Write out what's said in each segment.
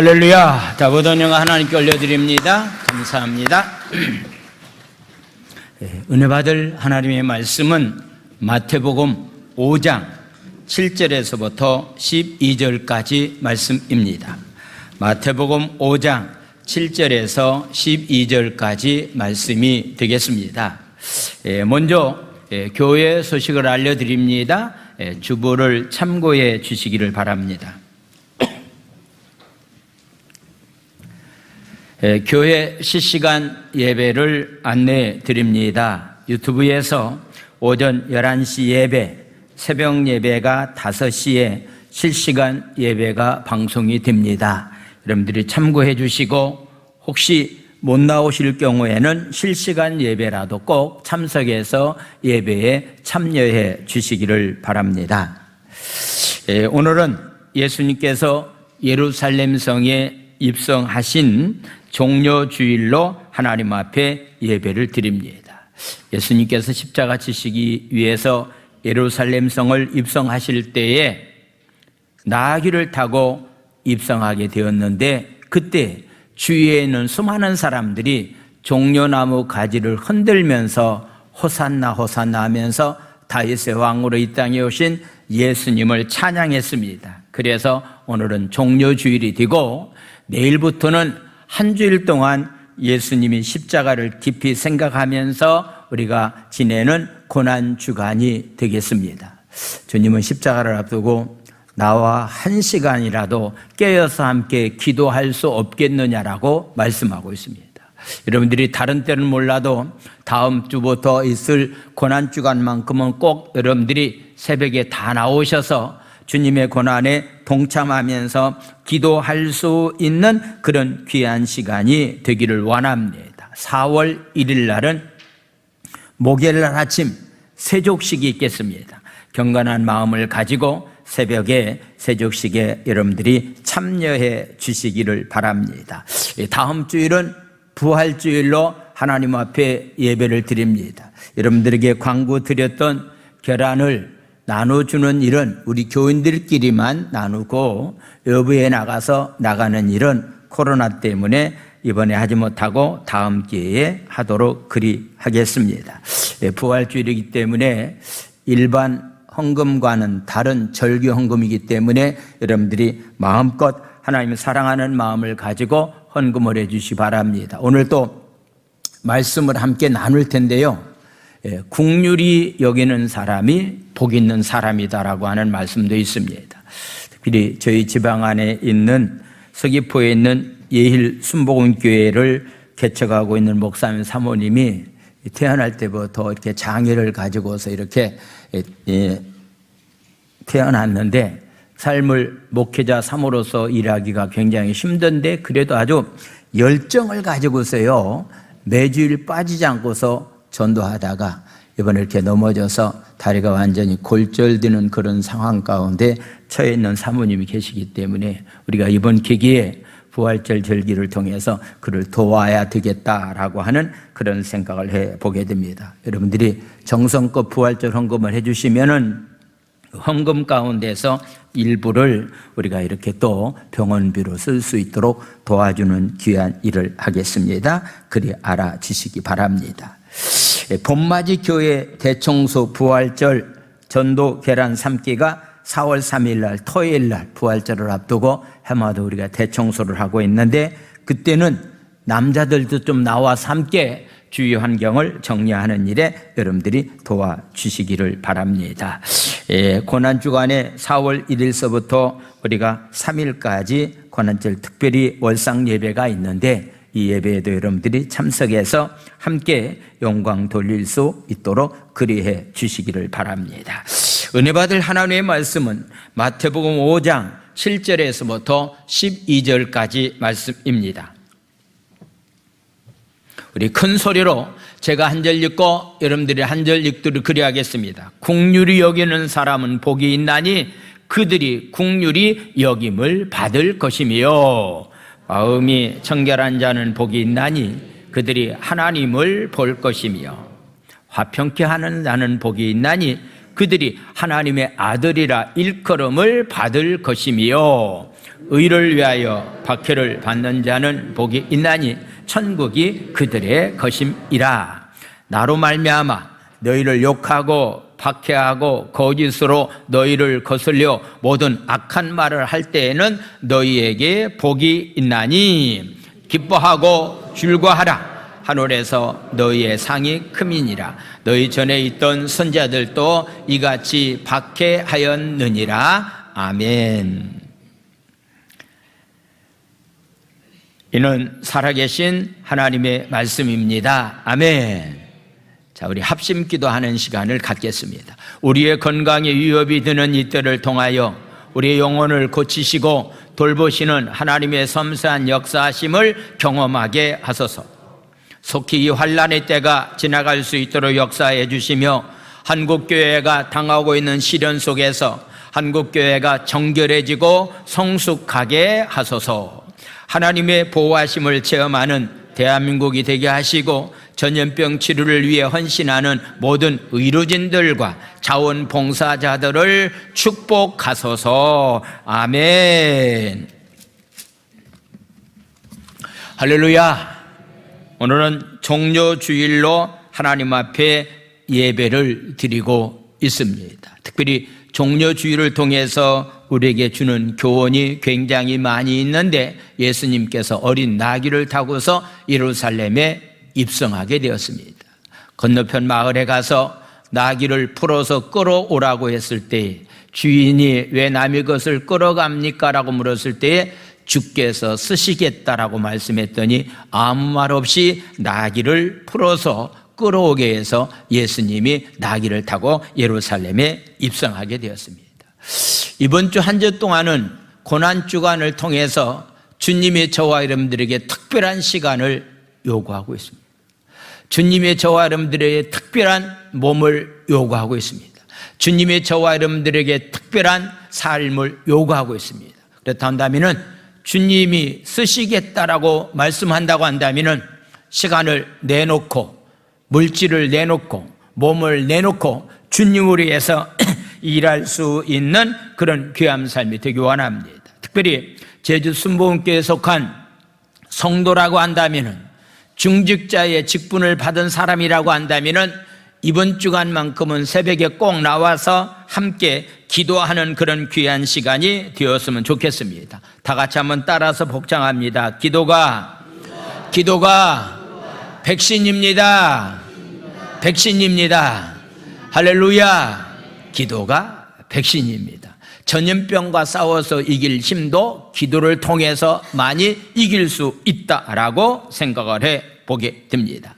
할렐루야. 모든 영광 하나님께 올려드립니다. 감사합니다. 은혜 받을 하나님의 말씀은 마태복음 5장 7절에서부터 12절까지 말씀입니다. 마태복음 5장 7절에서 12절까지 말씀이 되겠습니다. 먼저 교회 소식을 알려드립니다. 주보를 참고해 주시기를 바랍니다. 교회 실시간 예배를 안내해 드립니다. 유튜브에서 오전 11시 예배, 새벽 예배가 5시에 실시간 예배가 방송이 됩니다. 여러분들이 참고해 주시고 혹시 못 나오실 경우에는 실시간 예배라도 꼭 참석해서 예배에 참여해 주시기를 바랍니다. 오늘은 예수님께서 예루살렘 성에 입성하신 종료주일로 하나님 앞에 예배를 드립니다. 예수님께서 십자가 지시기 위해서 예루살렘 성을 입성하실 때에 나귀를 타고 입성하게 되었는데, 그때 주위에 있는 수많은 사람들이 종려나무 가지를 흔들면서 호산나 호산나 하면서 다윗의 왕으로 이 땅에 오신 예수님을 찬양했습니다. 그래서 오늘은 종료주일이 되고 내일부터는 한 주일 동안 예수님이 십자가를 깊이 생각하면서 우리가 지내는 고난주간이 되겠습니다. 주님은 십자가를 앞두고 나와 1시간이라도 깨어서 함께 기도할 수 없겠느냐라고 말씀하고 있습니다. 여러분들이 다른 때는 몰라도 다음 주부터 있을 고난주간만큼은 꼭 여러분들이 새벽에 다 나오셔서 주님의 고난에 동참하면서 기도할 수 있는 그런 귀한 시간이 되기를 원합니다. 4월 1일 날은 목요일날 아침 세족식이 있겠습니다. 경건한 마음을 가지고 새벽에 세족식에 여러분들이 참여해 주시기를 바랍니다. 다음 주일은 부활주일로 하나님 앞에 예배를 드립니다. 여러분들에게 광고 드렸던 계란을 나눠주는 일은 우리 교인들끼리만 나누고 외부에 나가는 일은 코로나 때문에 이번에 하지 못하고 다음 기회에 하도록 그리하겠습니다. 부활주일이기 때문에 일반 헌금과는 다른 절규 헌금이기 때문에 여러분들이 마음껏 하나님을 사랑하는 마음을 가지고 헌금을 해 주시기 바랍니다. 오늘 또 말씀을 함께 나눌 텐데요, 국률이 여기는 사람이 복 있는 사람이다라고 하는 말씀도 있습니다. 특별히 저희 지방 안에 있는 서귀포에 있는 예일 순복음교회를 개척하고 있는 목사님 사모님이 태어날 때부터 이렇게 장애를 가지고서 이렇게 태어났는데 삶을 목회자 사모로서 일하기가 굉장히 힘든데 그래도 아주 열정을 가지고서요 매주일 빠지지 않고서 전도하다가 이번에 이렇게 넘어져서 다리가 완전히 골절되는 그런 상황 가운데 처해 있는 사모님이 계시기 때문에 우리가 이번 계기에 부활절 절기를 통해서 그를 도와야 되겠다라고 하는 그런 생각을 해보게 됩니다. 여러분들이 정성껏 부활절 헌금을 해주시면은 헌금 가운데서 일부를 우리가 이렇게 또 병원비로 쓸 수 있도록 도와주는 귀한 일을 하겠습니다. 그리 알아주시기 바랍니다. 봄맞이 교회 대청소 부활절 전도 계란 삶기가 4월 3일 날 토요일 날 부활절을 앞두고 해마다 우리가 대청소를 하고 있는데, 그때는 남자들도 좀 나와서 함께 주위 환경을 정리하는 일에 여러분들이 도와주시기를 바랍니다. 고난주간에 4월 1일서부터 우리가 3일까지 고난절 특별히 월상 예배가 있는데 이 예배에도 여러분들이 참석해서 함께 영광 돌릴 수 있도록 그리해 주시기를 바랍니다. 은혜 받을 하나님의 말씀은 마태복음 5장 7절에서부터 12절까지 말씀입니다. 우리 큰 소리로 제가 한 절 읽고 여러분들이 한 절 읽도록 그리하겠습니다. 국률이 여기는 사람은 복이 있나니 그들이 국률이 여김을 받을 것이며, 마음이 청결한 자는 복이 있나니 그들이 하나님을 볼 것이며, 화평케 하는 자는 복이 있나니 그들이 하나님의 아들이라 일컬음을 받을 것이며 의를 위하여 박해를 받는 자는 복이 있나니 천국이 그들의 것임이라. 나로 말미암아 너희를 욕하고 박해하고 거짓으로 너희를 거슬려 모든 악한 말을 할 때에는 너희에게 복이 있나니 기뻐하고 즐거워하라. 하늘에서 너희의 상이 크미니라. 너희 전에 있던 선자들도 이같이 박해하였느니라. 아멘. 이는 살아계신 하나님의 말씀입니다. 아멘. 자, 우리 합심 기도하는 시간을 갖겠습니다. 우리의 건강에 위협이 드는 이때를 통하여 우리의 영혼을 고치시고 돌보시는 하나님의 섬세한 역사하심을 경험하게 하소서. 속히 이 환난의 때가 지나갈 수 있도록 역사해 주시며 한국교회가 당하고 있는 시련 속에서 한국교회가 정결해지고 성숙하게 하소서. 하나님의 보호하심을 체험하는 대한민국이 되게 하시고 전염병 치료를 위해 헌신하는 모든 의료진들과 자원봉사자들을 축복하소서. 아멘. 할렐루야. 오늘은 종료주일로 하나님 앞에 예배를 드리고 있습니다. 특별히 종료주일을 통해서 우리에게 주는 교훈이 굉장히 많이 있는데 예수님께서 어린 나귀를 타고서 예루살렘에 입성하게 되었습니다. 건너편 마을에 가서 나귀를 풀어서 끌어오라고 했을 때 주인이 왜 남의 것을 끌어갑니까? 라고 물었을 때에 주께서 쓰시겠다라고 말씀했더니 아무 말 없이 나귀를 풀어서 끌어오게 해서 예수님이 나귀를 타고 예루살렘에 입성하게 되었습니다. 이번 주 한 주 동안은 고난주간을 통해서 주님이 저와 여러분들에게 특별한 시간을 요구하고 있습니다. 주님의 저와 여러분들에게 특별한 몸을 요구하고 있습니다. 주님의 저와 여러분들에게 특별한 삶을 요구하고 있습니다. 그렇다면 주님이 쓰시겠다라고 말씀한다고 한다면 시간을 내놓고 물질을 내놓고 몸을 내놓고 주님을 위해서 일할 수 있는 그런 귀한 삶이 되기 원합니다. 특별히 제주 순복음교회에 속한 성도라고 한다면 중직자의 직분을 받은 사람이라고 한다면 이번 주간만큼은 새벽에 꼭 나와서 함께 기도하는 그런 귀한 시간이 되었으면 좋겠습니다. 다 같이 한번 따라서 복창합니다. 기도가 백신입니다. 백신입니다. 할렐루야. 기도가 백신입니다. 전염병과 싸워서 이길 힘도 기도를 통해서 많이 이길 수 있다라고 생각을 해보게 됩니다.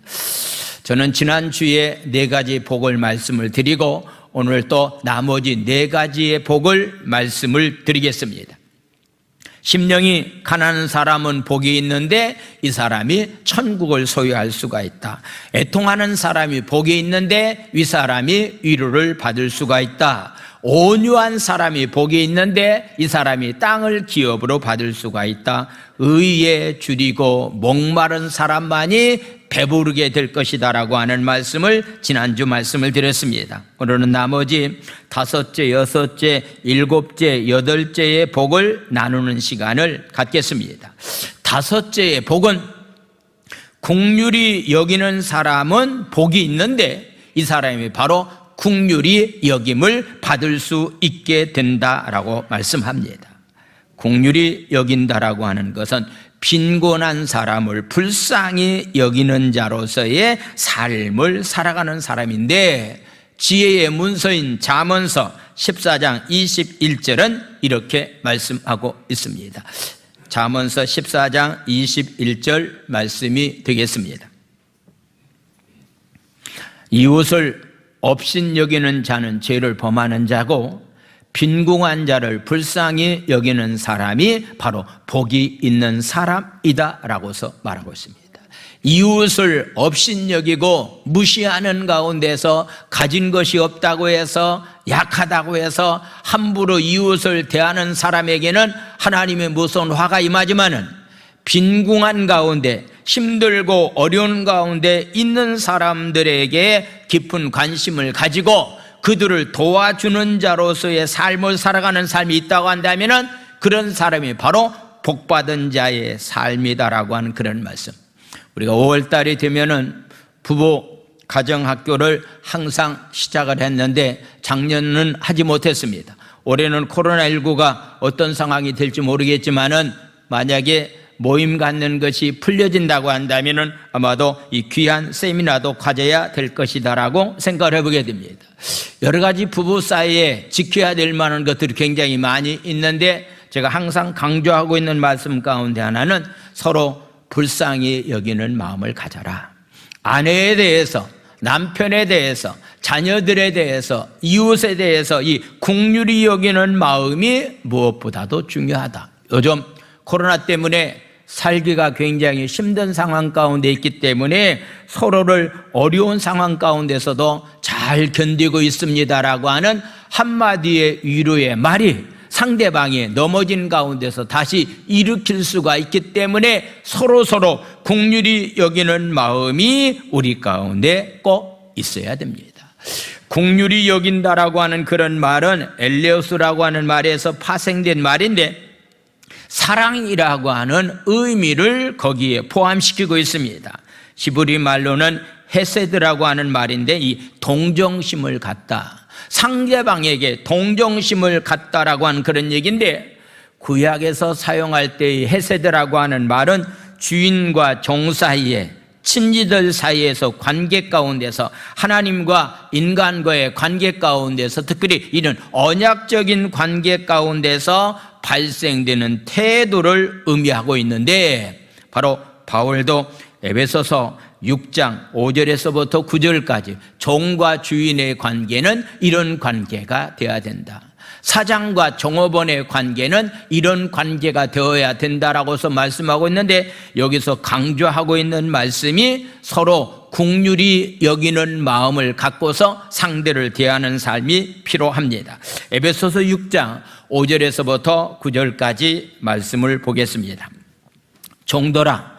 저는 지난주에 4가지 복을 말씀을 드리고 오늘 또 나머지 4가지의 복을 말씀을 드리겠습니다. 심령이 가난한 사람은 복이 있는데 이 사람이 천국을 소유할 수가 있다. 애통하는 사람이 복이 있는데 이 사람이 위로를 받을 수가 있다. 온유한 사람이 복이 있는데 이 사람이 땅을 기업으로 받을 수가 있다. 의에 줄이고 목마른 사람만이 배부르게 될 것이다 라고 하는 말씀을 지난주 말씀을 드렸습니다. 오늘은 나머지 5째, 6째, 7째, 8째의 복을 나누는 시간을 갖겠습니다. 5째의 복은 긍휼히 여기는 사람은 복이 있는데 이 사람이 바로 긍휼히 여김을 받을 수 있게 된다라고 말씀합니다. 긍휼히 여긴다라고 하는 것은 빈곤한 사람을 불쌍히 여기는 자로서의 삶을 살아가는 사람인데 지혜의 문서인 잠언서 14장 21절은 이렇게 말씀하고 있습니다. 잠언서 14장 21절 말씀이 되겠습니다. 이웃을 업신여기는 자는 죄를 범하는 자고 빈궁한 자를 불쌍히 여기는 사람이 바로 복이 있는 사람이다 라고서 말하고 있습니다. 이웃을 업신여기고 무시하는 가운데서 가진 것이 없다고 해서 약하다고 해서 함부로 이웃을 대하는 사람에게는 하나님의 무서운 화가 임하지만은 빈궁한 가운데 힘들고 어려운 가운데 있는 사람들에게 깊은 관심을 가지고 그들을 도와주는 자로서의 삶을 살아가는 삶이 있다고 한다면 그런 사람이 바로 복받은 자의 삶이다라고 하는 그런 말씀. 우리가 5월 달이 되면은 부부 가정학교를 항상 시작을 했는데 작년은 하지 못했습니다. 올해는 코로나19가 어떤 상황이 될지 모르겠지만은 만약에 모임 갖는 것이 풀려진다고 한다면은 아마도 이 귀한 세미나도 가져야 될 것이다라고 생각을 해보게 됩니다. 여러 가지 부부 사이에 지켜야 될 만한 것들이 굉장히 많이 있는데 제가 항상 강조하고 있는 말씀 가운데 하나는 서로 불쌍히 여기는 마음을 가져라. 아내에 대해서, 남편에 대해서, 자녀들에 대해서, 이웃에 대해서 이 긍휼히 여기는 마음이 무엇보다도 중요하다. 요즘 코로나 때문에 살기가 굉장히 힘든 상황 가운데 있기 때문에 서로를 어려운 상황 가운데서도 잘 견디고 있습니다라고 하는 한마디의 위로의 말이 상대방이 넘어진 가운데서 다시 일으킬 수가 있기 때문에 서로 긍휼히 여기는 마음이 우리 가운데 꼭 있어야 됩니다. 긍휼히 여긴다라고 하는 그런 말은 엘레오스라고 하는 말에서 파생된 말인데 사랑이라고 하는 의미를 거기에 포함시키고 있습니다. 히브리 말로는 헤세드라고 하는 말인데 이 동정심을 갖다, 상대방에게 동정심을 갖다라고 하는 그런 얘기인데 구약에서 사용할 때의 헤세드라고 하는 말은 주인과 종 사이에, 친지들 사이에서 관계 가운데서, 하나님과 인간과의 관계 가운데서, 특별히 이런 언약적인 관계 가운데서 발생되는 태도를 의미하고 있는데 바로 바울도 에베소서 6장 5절에서부터 9절까지 종과 주인의 관계는 이런 관계가 되어야 된다. 사장과 종업원의 관계는 이런 관계가 되어야 된다라고서 말씀하고 있는데 여기서 강조하고 있는 말씀이 서로 긍휼히 여기는 마음을 갖고서 상대를 대하는 삶이 필요합니다. 에베소서 6장 5절에서부터 9절까지 말씀을 보겠습니다. 종들아,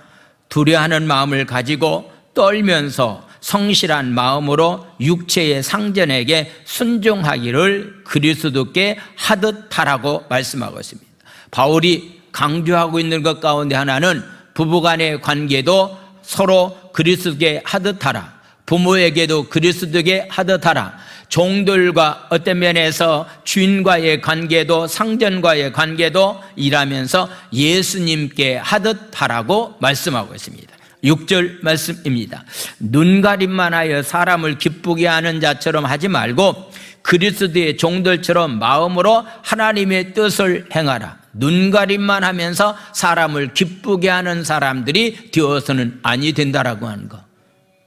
두려워하는 마음을 가지고 떨면서 성실한 마음으로 육체의 상전에게 순종하기를 그리스도께 하듯 하라고 말씀하고 있습니다. 바울이 강조하고 있는 것 가운데 하나는 부부간의 관계도 서로 그리스도께 하듯 하라, 부모에게도 그리스도께 하듯 하라, 종들과 어떤 면에서 주인과의 관계도, 상전과의 관계도 일하면서 예수님께 하듯 하라고 말씀하고 있습니다. 6절 말씀입니다. 눈가림만 하여 사람을 기쁘게 하는 자처럼 하지 말고 그리스도의 종들처럼 마음으로 하나님의 뜻을 행하라. 눈가림만 하면서 사람을 기쁘게 하는 사람들이 되어서는 아니 된다라고 하는 거.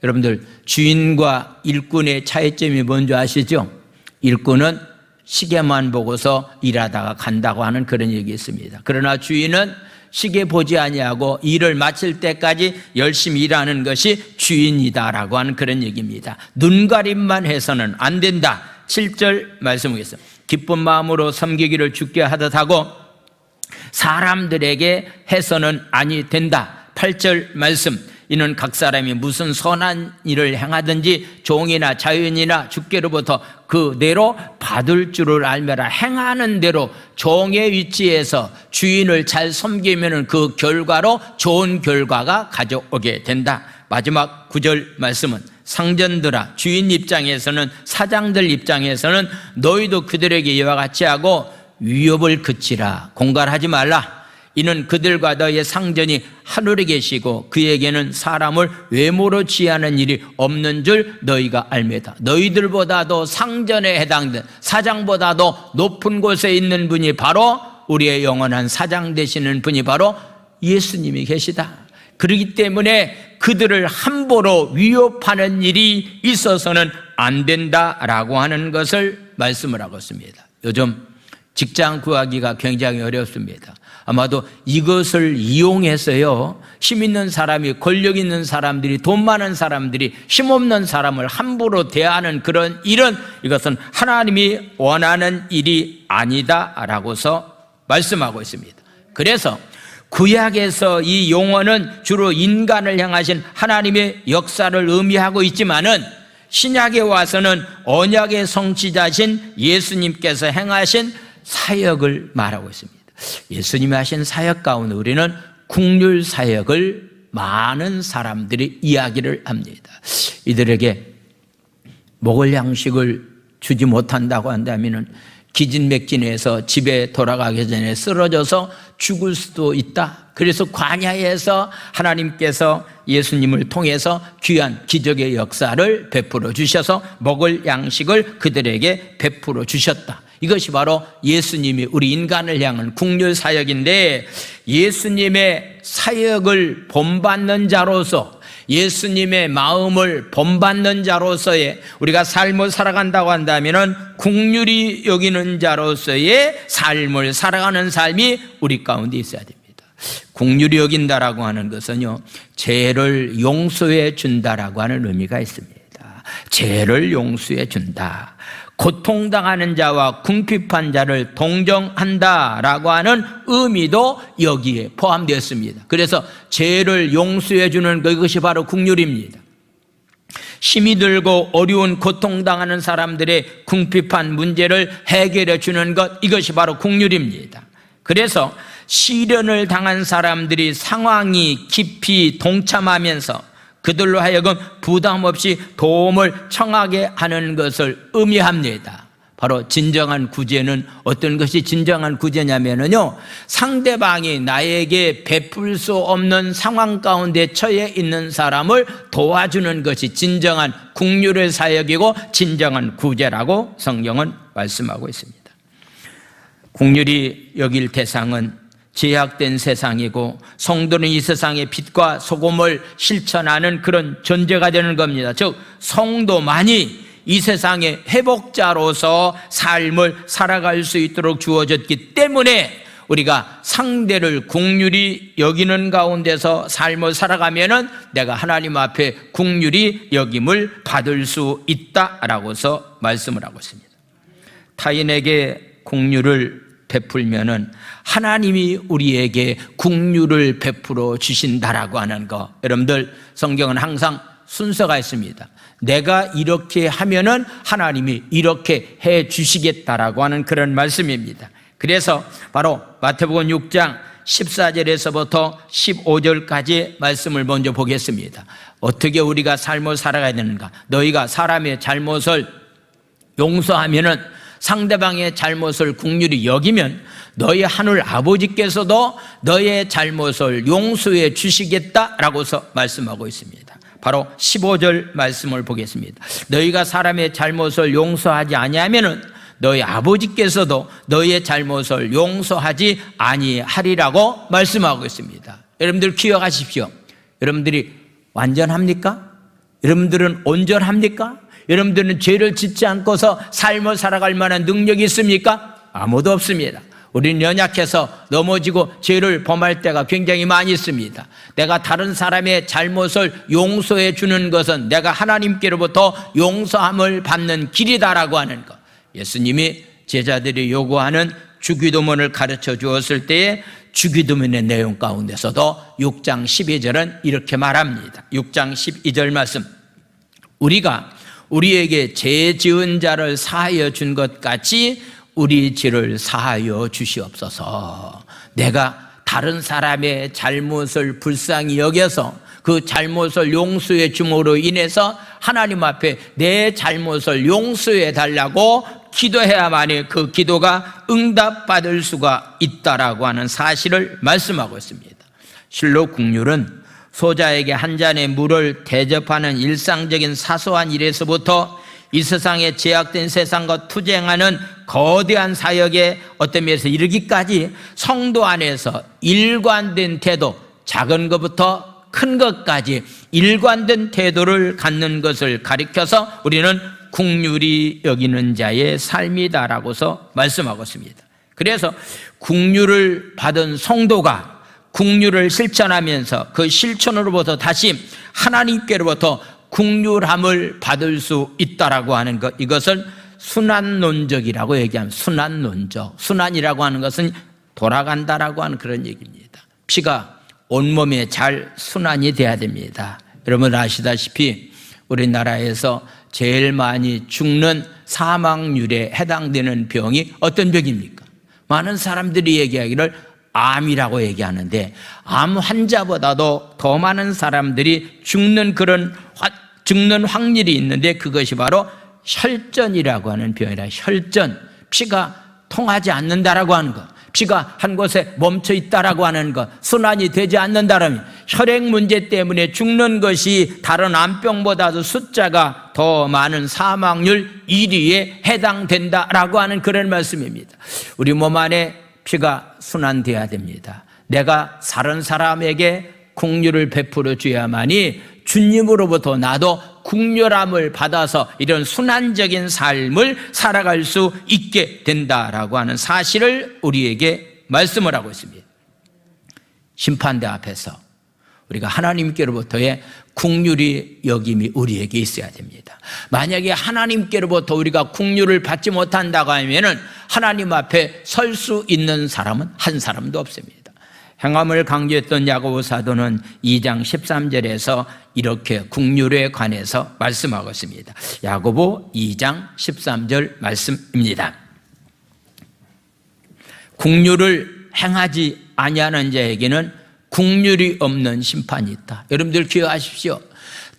여러분들, 주인과 일꾼의 차이점이 뭔지 아시죠? 일꾼은 시계만 보고서 일하다가 간다고 하는 그런 얘기 있습니다. 그러나 주인은 시계 보지 아니하고 일을 마칠 때까지 열심히 일하는 것이 주인이다라고 하는 그런 얘기입니다. 눈가림만 해서는 안 된다. 7절 말씀하겠습니다. 기쁜 마음으로 섬기기를 주께 하듯 하고 사람들에게 해서는 아니 된다. 8절 말씀. 이는 각 사람이 무슨 선한 일을 행하든지 종이나 자연이나 주께로부터 그대로 받을 줄을 알며라. 행하는 대로 종의 위치에서 주인을 잘 섬기면 그 결과로 좋은 결과가 가져오게 된다. 마지막 9절 말씀은 상전들아, 주인 입장에서는, 사장들 입장에서는 너희도 그들에게 이와 같이 하고 위협을 그치라. 공갈하지 말라. 이는 그들과 너의 상전이 하늘에 계시고 그에게는 사람을 외모로 취하는 일이 없는 줄 너희가 알매다. 너희들보다도 상전에 해당된, 사장보다도 높은 곳에 있는 분이 바로 우리의 영원한 사장 되시는 분이 바로 예수님이 계시다. 그렇기 때문에 그들을 함부로 위협하는 일이 있어서는 안 된다라고 하는 것을 말씀을 하고 있습니다. 요즘 직장 구하기가 굉장히 어렵습니다. 아마도 이것을 이용해서요, 힘 있는 사람이, 권력 있는 사람들이, 돈 많은 사람들이 힘없는 사람을 함부로 대하는 그런 일은, 이것은 하나님이 원하는 일이 아니다라고서 말씀하고 있습니다. 그래서 구약에서 이 용어는 주로 인간을 향하신 하나님의 역사를 의미하고 있지만은 신약에 와서는 언약의 성취자신 예수님께서 행하신 사역을 말하고 있습니다. 예수님이 하신 사역 가운데 우리는 국률 사역을 많은 사람들이 이야기를 합니다. 이들에게 먹을 양식을 주지 못한다고 한다면 기진맥진해서 집에 돌아가기 전에 쓰러져서 죽을 수도 있다. 그래서 광야에서 하나님께서 예수님을 통해서 귀한 기적의 역사를 베풀어 주셔서 먹을 양식을 그들에게 베풀어 주셨다. 이것이 바로 예수님이 우리 인간을 향한 국률 사역인데, 예수님의 사역을 본받는 자로서, 예수님의 마음을 본받는 자로서의 우리가 삶을 살아간다고 한다면 국률이 여기는 자로서의 삶을 살아가는 삶이 우리 가운데 있어야 됩니다. 국률이 여긴다라고 하는 것은요, 죄를 용서해 준다라고 하는 의미가 있습니다. 죄를 용서해 준다, 고통당하는 자와 궁핍한 자를 동정한다라고 하는 의미도 여기에 포함되었습니다. 그래서 죄를 용서해 주는 그것이 바로 국률입니다. 힘이 들고 어려운 고통당하는 사람들의 궁핍한 문제를 해결해 주는 것, 이것이 바로 국률입니다. 그래서 시련을 당한 사람들이 상황이 깊이 동참하면서 그들로 하여금 부담 없이 도움을 청하게 하는 것을 의미합니다. 바로 진정한 구제는 어떤 것이 진정한 구제냐면요, 상대방이 나에게 베풀 수 없는 상황 가운데 처해 있는 사람을 도와주는 것이 진정한 국률의 사역이고 진정한 구제라고 성경은 말씀하고 있습니다. 국률이 여길 대상은 제약된 세상이고, 성도는 이 세상의 빛과 소금을 실천하는 그런 존재가 되는 겁니다. 즉 성도만이 이 세상의 회복자로서 삶을 살아갈 수 있도록 주어졌기 때문에 우리가 상대를 국률이 여기는 가운데서 삶을 살아가면은 내가 하나님 앞에 국률이 여김을 받을 수 있다라고서 말씀을 하고 있습니다. 타인에게 국률을 베풀면은 하나님이 우리에게 국률을 베풀어 주신다라고 하는 거, 여러분들 성경은 항상 순서가 있습니다. 내가 이렇게 하면은 하나님이 이렇게 해 주시겠다라고 하는 그런 말씀입니다. 그래서 바로 마태복음 6장 14절에서부터 15절까지 말씀을 먼저 보겠습니다. 어떻게 우리가 삶을 살아가야 되는가? 너희가 사람의 잘못을 용서하면은, 상대방의 잘못을 국률이 여기면 너희 하늘 아버지께서도 너의 잘못을 용서해 주시겠다라고서 말씀하고 있습니다. 바로 15절 말씀을 보겠습니다. 너희가 사람의 잘못을 용서하지 아니하면은 너희 아버지께서도 너희의 잘못을 용서하지 아니하리라고 말씀하고 있습니다. 여러분들 기억하십시오. 여러분들이 완전합니까? 여러분들은 온전합니까? 여러분들은 죄를 짓지 않고서 삶을 살아갈 만한 능력이 있습니까? 아무도 없습니다. 우리는 연약해서 넘어지고 죄를 범할 때가 굉장히 많이 있습니다. 내가 다른 사람의 잘못을 용서해 주는 것은 내가 하나님께로부터 용서함을 받는 길이다라고 하는 것, 예수님이 제자들이 요구하는 주기도문을 가르쳐 주었을 때에 주기도문의 내용 가운데서도 6장 12절은 이렇게 말합니다. 6장 12절 말씀, 우리가 우리에게 죄 지은 자를 사하여 준 것 같이 우리 죄를 사하여 주시옵소서. 내가 다른 사람의 잘못을 불쌍히 여겨서 그 잘못을 용서해 줌으로 인해서 하나님 앞에 내 잘못을 용서해 달라고 기도해야만이 그 기도가 응답받을 수가 있다라고 하는 사실을 말씀하고 있습니다. 실로 국률은 소자에게 한 잔의 물을 대접하는 일상적인 사소한 일에서부터 이 세상에 제약된 세상과 투쟁하는 거대한 사역에 어떤 면에서 이르기까지 성도 안에서 일관된 태도, 작은 것부터 큰 것까지 일관된 태도를 갖는 것을 가리켜서 우리는 국률이 여기는 자의 삶이다라고서 말씀하고 있습니다. 그래서 국률을 받은 성도가 국률을 실천하면서 그 실천으로부터 다시 하나님께로부터 국률함을 받을 수 있다라고 하는 것, 이것을 순환론적이라고 얘기합니다. 순환론적. 순환이라고 하는 것은 돌아간다라고 하는 그런 얘기입니다. 피가 온몸에 잘 순환이 돼야 됩니다. 여러분 아시다시피 우리나라에서 제일 많이 죽는 사망률에 해당되는 병이 어떤 병입니까? 많은 사람들이 얘기하기를 암이라고 얘기하는데, 암 환자보다도 더 많은 사람들이 죽는 확률이 있는데, 그것이 바로 혈전이라고 하는 병이라. 혈전, 피가 통하지 않는다라고 하는 것, 피가 한 곳에 멈춰 있다라고 하는 것, 순환이 되지 않는다라면 혈액 문제 때문에 죽는 것이 다른 암병보다도 숫자가 더 많은 사망률 1위에 해당된다라고 하는 그런 말씀입니다. 우리 몸 안에 피가 순환돼야 됩니다. 내가 다른 사람에게 긍휼을 베풀어 줘야만이 주님으로부터 나도 긍휼함을 받아서 이런 순환적인 삶을 살아갈 수 있게 된다라고 하는 사실을 우리에게 말씀을 하고 있습니다. 심판대 앞에서 우리가 하나님께로부터의 긍휼이 여김이 우리에게 있어야 됩니다. 만약에 하나님께로부터 우리가 긍휼을 받지 못한다고 하면은 하나님 앞에 설 수 있는 사람은 한 사람도 없습니다. 행함을 강조했던 야고보 사도는 2장 13절에서 이렇게 긍휼에 관해서 말씀하고 있습니다. 야고보 2장 13절 말씀입니다. 긍휼을 행하지 아니하는 자에게는 긍휼이 없는 심판이 있다. 여러분들 기억하십시오.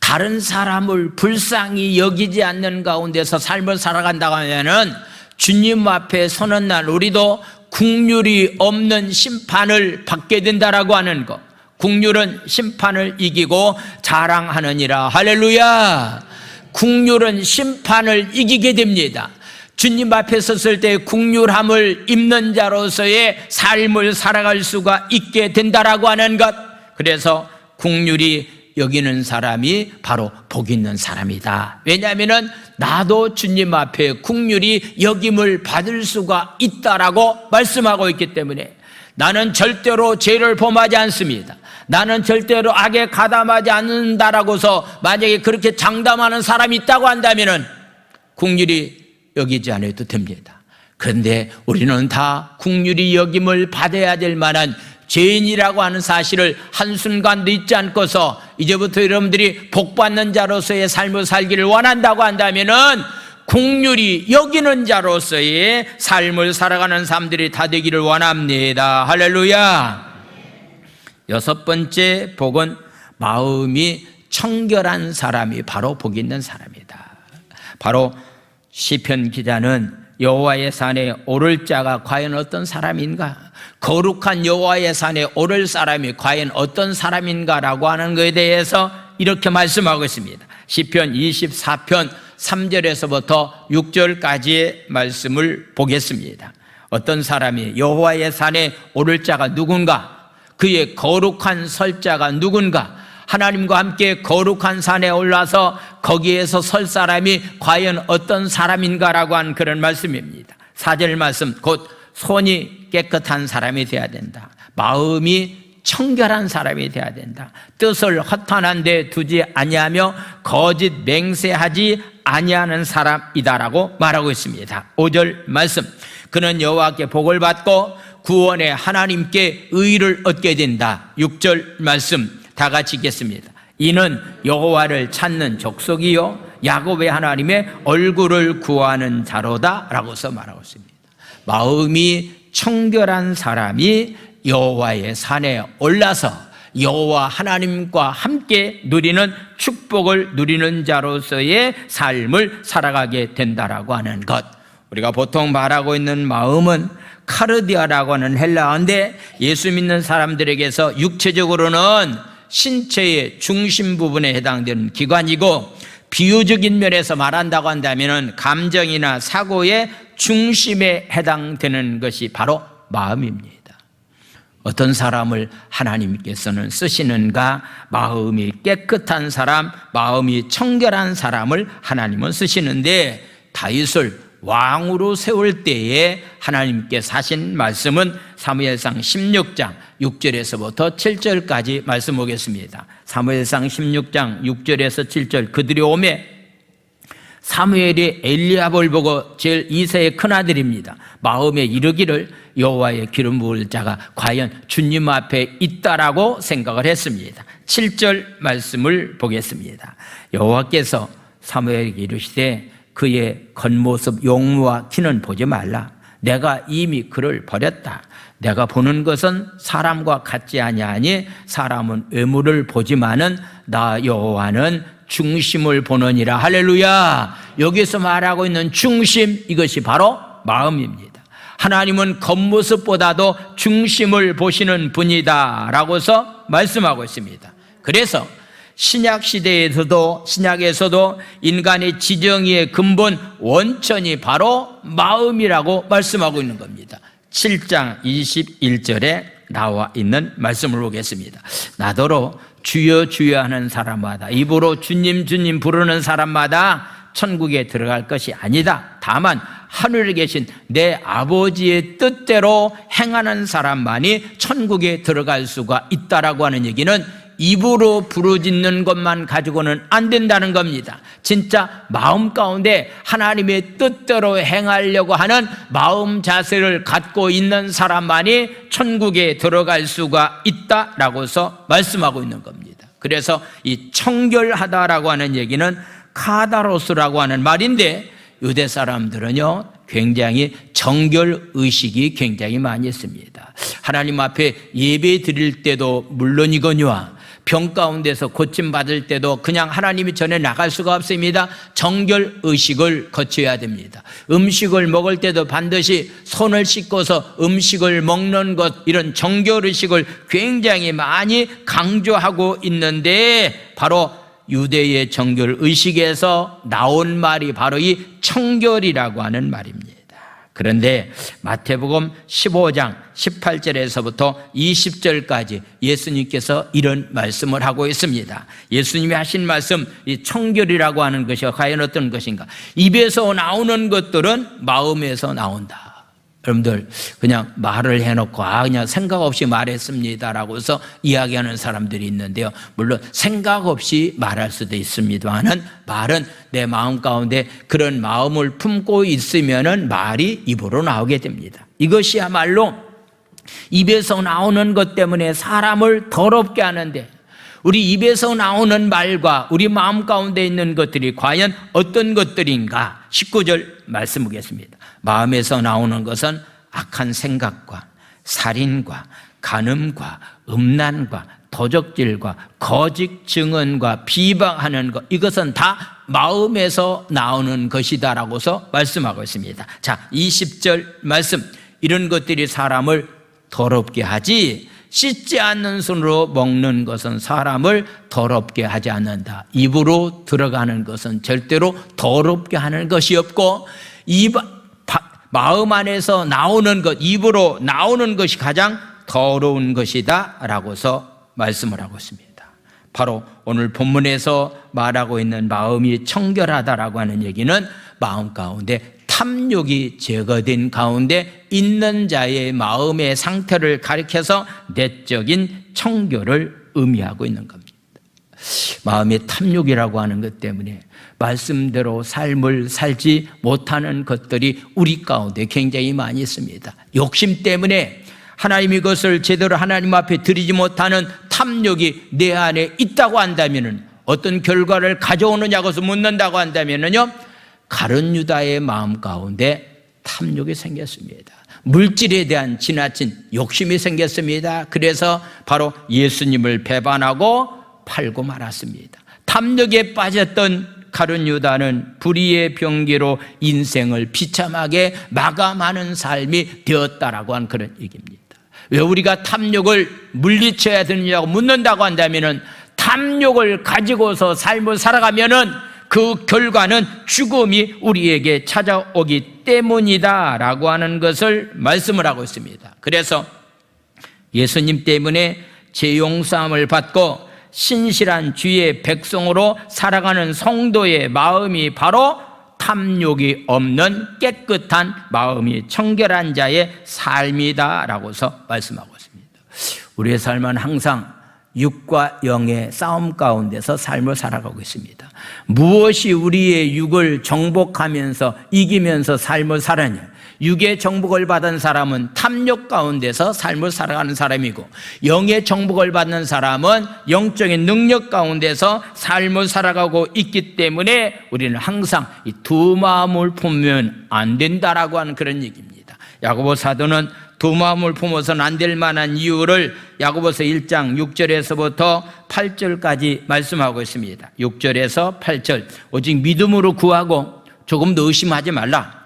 다른 사람을 불쌍히 여기지 않는 가운데서 삶을 살아간다고 하면은 주님 앞에 서는 날 우리도 긍휼이 없는 심판을 받게 된다라고 하는 것. 긍휼은 심판을 이기고 자랑하느니라. 할렐루야. 긍휼은 심판을 이기게 됩니다. 주님 앞에 섰을 때 긍휼함을 입는 자로서의 삶을 살아갈 수가 있게 된다라고 하는 것. 그래서 긍휼이 여기는 사람이 바로 복 있는 사람이다. 왜냐하면 나도 주님 앞에 긍휼이 여김을 받을 수가 있다라고 말씀하고 있기 때문에 나는 절대로 죄를 범하지 않습니다. 나는 절대로 악에 가담하지 않는다라고서 만약에 그렇게 장담하는 사람이 있다고 한다면 긍휼이 여기지 않아도 됩니다. 그런데 우리는 다 긍휼이 여김을 받아야 될 만한 죄인이라고 하는 사실을 한순간도 잊지 않고서 이제부터 여러분들이 복받는 자로서의 삶을 살기를 원한다고 한다면은 긍휼이 여기는 자로서의 삶을 살아가는 사람들이 다 되기를 원합니다. 할렐루야. 여섯 번째 복은 마음이 청결한 사람이 바로 복 있는 사람이다. 바로 시편 기자는 여호와의 산에 오를 자가 과연 어떤 사람인가? 거룩한 여호와의 산에 오를 사람이 과연 어떤 사람인가라고 하는 것에 대해서 이렇게 말씀하고 있습니다. 시편 24편 3절에서부터 6절까지의 말씀을 보겠습니다. 어떤 사람이 여호와의 산에 오를 자가 누군가? 그의 거룩한 설 자가 누군가? 하나님과 함께 거룩한 산에 올라서 거기에서 설 사람이 과연 어떤 사람인가라고 한 그런 말씀입니다. 4절 말씀, 곧 손이 깨끗한 사람이 되어야 된다. 마음이 청결한 사람이 되어야 된다. 뜻을 허탄한 데 두지 아니하며 거짓 맹세하지 아니하는 사람이다라고 말하고 있습니다. 5절 말씀, 그는 여호와께 복을 받고 구원의 하나님께 의를 얻게 된다. 6절 말씀 다 같이 읽겠습니다. 이는 여호와를 찾는 족속이요 야곱의 하나님의 얼굴을 구하는 자로다 라고서 말하고 있습니다. 마음이 청결한 사람이 여호와의 산에 올라서 여호와 하나님과 함께 누리는 축복을 누리는 자로서의 삶을 살아가게 된다라고 하는 것. 우리가 보통 말하고 있는 마음은 카르디아라고 하는 헬라어인데 예수 믿는 사람들에게서 육체적으로는 신체의 중심 부분에 해당되는 기관이고 비유적인 면에서 말한다고 한다면 감정이나 사고의 중심에 해당되는 것이 바로 마음입니다. 어떤 사람을 하나님께서는 쓰시는가? 마음이 깨끗한 사람, 마음이 청결한 사람을 하나님은 쓰시는데 다윗을 왕으로 세울 때에 하나님께서 하신 말씀은 사무엘상 16장 6절에서부터 7절까지 말씀 보겠습니다. 사무엘상 16장 6절에서 7절, 그들이 오매 사무엘이 엘리압을 보고 제일 이세의 큰아들입니다. 마음에 이르기를 여호와의 기름 부을 자가 과연 주님 앞에 있다라고 생각을 했습니다. 7절 말씀을 보겠습니다. 여호와께서 사무엘에게 이르시되 그의 겉모습 용모와 키는 보지 말라. 내가 이미 그를 버렸다. 내가 보는 것은 사람과 같지 아니하니 사람은 외모를 보지만은 나 여호와는 중심을 보느니라. 할렐루야. 여기서 말하고 있는 중심, 이것이 바로 마음입니다. 하나님은 겉모습보다도 중심을 보시는 분이다 라고서 말씀하고 있습니다. 그래서 신약에서도 인간의 지정의의 근본 원천이 바로 마음이라고 말씀하고 있는 겁니다. 7장 21절에 나와 있는 말씀을 보겠습니다. 나더러 주여 주여 하는 사람마다, 입으로 주님 주님 부르는 사람마다 천국에 들어갈 것이 아니다. 다만 하늘에 계신 내 아버지의 뜻대로 행하는 사람만이 천국에 들어갈 수가 있다라고 하는 얘기는 입으로 부르짖는 것만 가지고는 안 된다는 겁니다. 진짜 마음 가운데 하나님의 뜻대로 행하려고 하는 마음 자세를 갖고 있는 사람만이 천국에 들어갈 수가 있다라고서 말씀하고 있는 겁니다. 그래서 이 청결하다라고 하는 얘기는 카다로스라고 하는 말인데, 유대 사람들은요 굉장히 정결 의식이 굉장히 많이 있습니다. 하나님 앞에 예배 드릴 때도 물론이거니와 병 가운데서 고침받을 때도 그냥 하나님이 전에 나갈 수가 없습니다. 정결 의식을 거쳐야 됩니다. 음식을 먹을 때도 반드시 손을 씻고서 음식을 먹는 것, 이런 정결 의식을 굉장히 많이 강조하고 있는데, 바로 유대의 정결 의식에서 나온 말이 바로 이 청결이라고 하는 말입니다. 그런데 마태복음 15장 18절에서부터 20절까지 예수님께서 이런 말씀을 하고 있습니다. 예수님이 하신 말씀, 이 청결이라고 하는 것이 과연 어떤 것인가? 입에서 나오는 것들은 마음에서 나온다. 여러분들 그냥 말을 해놓고 그냥 생각 없이 말했습니다라고 해서 이야기하는 사람들이 있는데요, 물론 생각 없이 말할 수도 있습니다만은 말은 내 마음 가운데 그런 마음을 품고 있으면은 말이 입으로 나오게 됩니다. 이것이야말로 입에서 나오는 것 때문에 사람을 더럽게 하는데, 우리 입에서 나오는 말과 우리 마음 가운데 있는 것들이 과연 어떤 것들인가? 19절 말씀 보겠습니다. 마음에서 나오는 것은 악한 생각과 살인과 간음과 음란과 도적질과 거짓 증언과 비방하는 것, 이것은 다 마음에서 나오는 것이다라고서 말씀하고 있습니다. 자, 20절 말씀, 이런 것들이 사람을 더럽게 하지 씻지 않는 손으로 먹는 것은 사람을 더럽게 하지 않는다. 입으로 들어가는 것은 절대로 더럽게 하는 것이 없고, 마음 안에서 나오는 것, 입으로 나오는 것이 가장 더러운 것이다 라고서 말씀을 하고 있습니다. 바로 오늘 본문에서 말하고 있는 마음이 청결하다라고 하는 얘기는 마음 가운데 탐욕이 제거된 가운데 있는 자의 마음의 상태를 가리켜서 내적인 청결을 의미하고 있는 겁니다. 마음의 탐욕이라고 하는 것 때문에 말씀대로 삶을 살지 못하는 것들이 우리 가운데 굉장히 많이 있습니다. 욕심 때문에 하나님이 그것을 제대로 하나님 앞에 드리지 못하는 탐욕이 내 안에 있다고 한다면 어떤 결과를 가져오느냐고 해서 묻는다고 한다면요, 가룟 유다의 마음 가운데 탐욕이 생겼습니다. 물질에 대한 지나친 욕심이 생겼습니다. 그래서 바로 예수님을 배반하고 팔고 말았습니다. 탐욕에 빠졌던 가룟 유다는 불의의 병기로 인생을 비참하게 마감하는 삶이 되었다라고 한 그런 얘기입니다. 왜 우리가 탐욕을 물리쳐야 되느냐고 묻는다고 한다면은, 탐욕을 가지고서 삶을 살아가면은 그 결과는 죽음이 우리에게 찾아오기 때문이다라고 하는 것을 말씀을 하고 있습니다. 그래서 예수님 때문에 죄 용서함을 받고 신실한 주의 백성으로 살아가는 성도의 마음이 바로 탐욕이 없는 깨끗한 마음이 청결한 자의 삶이다라고서 말씀하고 있습니다. 우리의 삶은 항상 육과 영의 싸움 가운데서 삶을 살아가고 있습니다. 무엇이 우리의 육을 정복하면서 이기면서 삶을 살았냐? 육의 정복을 받은 사람은 탐욕 가운데서 삶을 살아가는 사람이고, 영의 정복을 받는 사람은 영적인 능력 가운데서 삶을 살아가고 있기 때문에 우리는 항상 이 두 마음을 품으면 안 된다라고 하는 그런 얘기입니다. 야고보 사도는 두 마음을 품어서는 안 될 만한 이유를 야고보서 1장 6절에서부터 8절까지 말씀하고 있습니다. 6절에서 8절, 오직 믿음으로 구하고 조금도 의심하지 말라.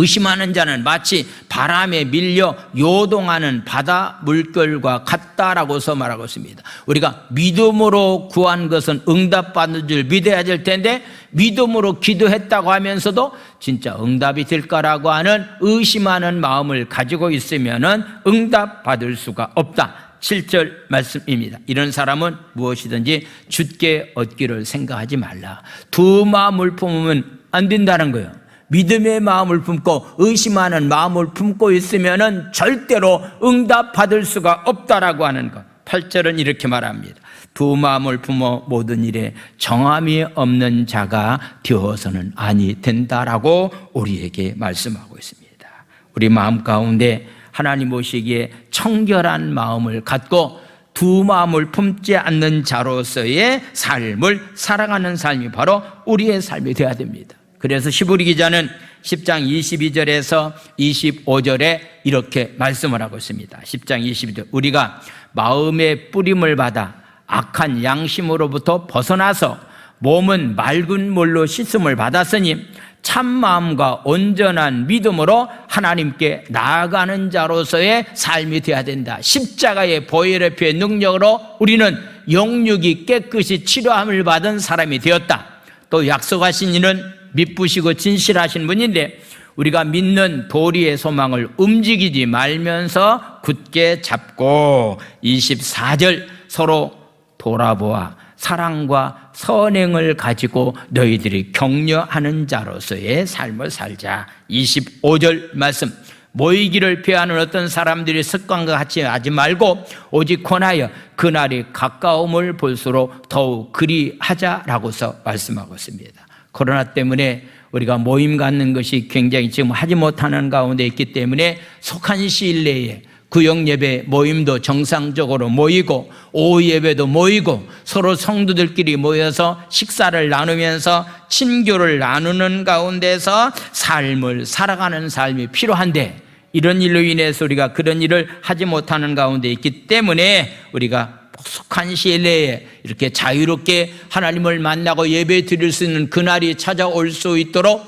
의심하는 자는 마치 바람에 밀려 요동하는 바다 물결과 같다라고서 말하고 있습니다. 우리가 믿음으로 구한 것은 응답받는 줄 믿어야 될 텐데, 믿음으로 기도했다고 하면서도 진짜 응답이 될까라고 하는 의심하는 마음을 가지고 있으면은 응답받을 수가 없다. 7절 말씀입니다. 이런 사람은 무엇이든지 주께 얻기를 생각하지 말라. 두 마음을 품으면 안 된다는 거예요. 믿음의 마음을 품고 의심하는 마음을 품고 있으면은 절대로 응답받을 수가 없다라고 하는 것. 8절은 이렇게 말합니다. 두 마음을 품어 모든 일에 정함이 없는 자가 되어서는 아니 된다라고 우리에게 말씀하고 있습니다. 우리 마음 가운데 하나님 보시기에 청결한 마음을 갖고 두 마음을 품지 않는 자로서의 삶을 살아가는 삶이 바로 우리의 삶이 되어야 됩니다. 그래서 시브리 기자는 10장 22절에서 25절에 이렇게 말씀을 하고 있습니다. 10장 22절, 우리가 마음의 뿌림을 받아 악한 양심으로부터 벗어나서 몸은 맑은 물로 씻음을 받았으니 참 마음과 온전한 믿음으로 하나님께 나아가는 자로서의 삶이 되어야 된다. 십자가의 보혈의 피의 능력으로 우리는 영육이 깨끗이 치료함을 받은 사람이 되었다. 또 약속하신 이는 미쁘시고 진실하신 분인데, 우리가 믿는 도리의 소망을 움직이지 말면서 굳게 잡고 24절, 서로 돌아보아 사랑과 선행을 가지고 너희들이 격려하는 자로서의 삶을 살자. 25절 말씀, 모이기를 피하는 어떤 사람들이 습관과 같이 하지 말고 오직 권하여 그날이 가까움을 볼수록 더욱 그리하자라고서 말씀하고 있습니다. 코로나 때문에 우리가 모임 갖는 것이 굉장히 지금 하지 못하는 가운데 있기 때문에 속한 시일 내에 구역 예배 모임도 정상적으로 모이고 오후 예배도 모이고 서로 성도들끼리 모여서 식사를 나누면서 친교를 나누는 가운데서 삶을 살아가는 삶이 필요한데, 이런 일로 인해서 우리가 그런 일을 하지 못하는 가운데 있기 때문에 우리가 속한 시일 내에 이렇게 자유롭게 하나님을 만나고 예배 드릴 수 있는 그날이 찾아올 수 있도록